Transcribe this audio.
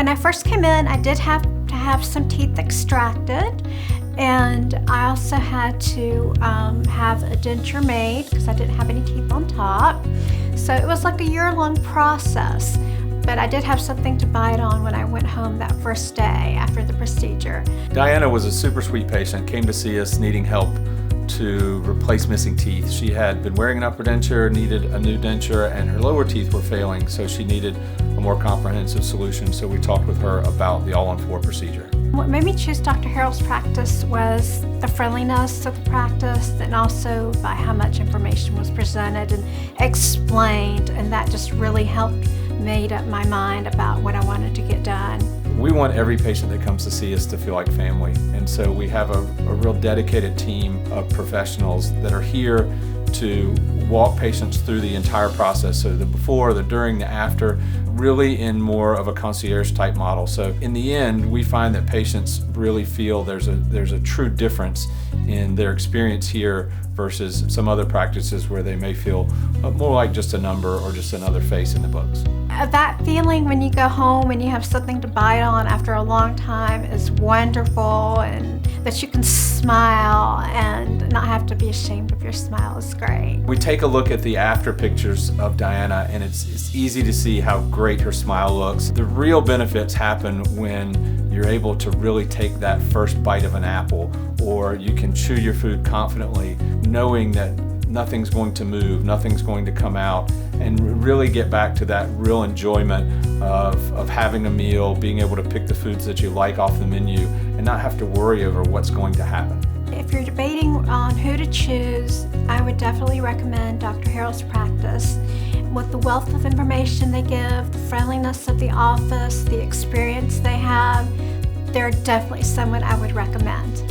When I first came in, I did have to have some teeth extracted, and I also had to have a denture made because I didn't have any teeth on top. So it was like a year-long process, but I did have something to bite on when I went home that first day after the procedure. Diana was a super sweet patient, came to see us needing help to replace missing teeth. She had been wearing an upper denture, needed a new denture, and her lower teeth were failing, so she needed a more comprehensive solution. So we talked with her about the All-on-4 procedure. What made me choose Dr. Harrell's practice was the friendliness of the practice, and also by how much information was presented and explained, and that just really helped made up my mind about what I wanted to get done. We want every patient that comes to see us to feel like family, and so we have a real dedicated team of professionals that are here to walk patients through the entire process, so the before, the during, the after, really in more of a concierge type model. So in the end, we find that patients really feel there's a true difference in their experience here versus some other practices where they may feel more like just a number or just another face in the books. That feeling when you go home and you have something to bite on after a long time is wonderful, and that you can smile and not have to be ashamed of your smile is great. We take a look at the after pictures of Diana, and it's easy to see how great her smile looks. The real benefits happen when you're able to really take that first bite of an apple, or you can chew your food confidently, knowing that nothing's going to move, nothing's going to come out, and really get back to that real enjoyment of having a meal, being able to pick the foods that you like off the menu, and not have to worry over what's going to happen. If you're debating on who to choose, I would definitely recommend Dr. Harrell's practice. With the wealth of information they give, the friendliness of the office, the experience they have, they're definitely someone I would recommend.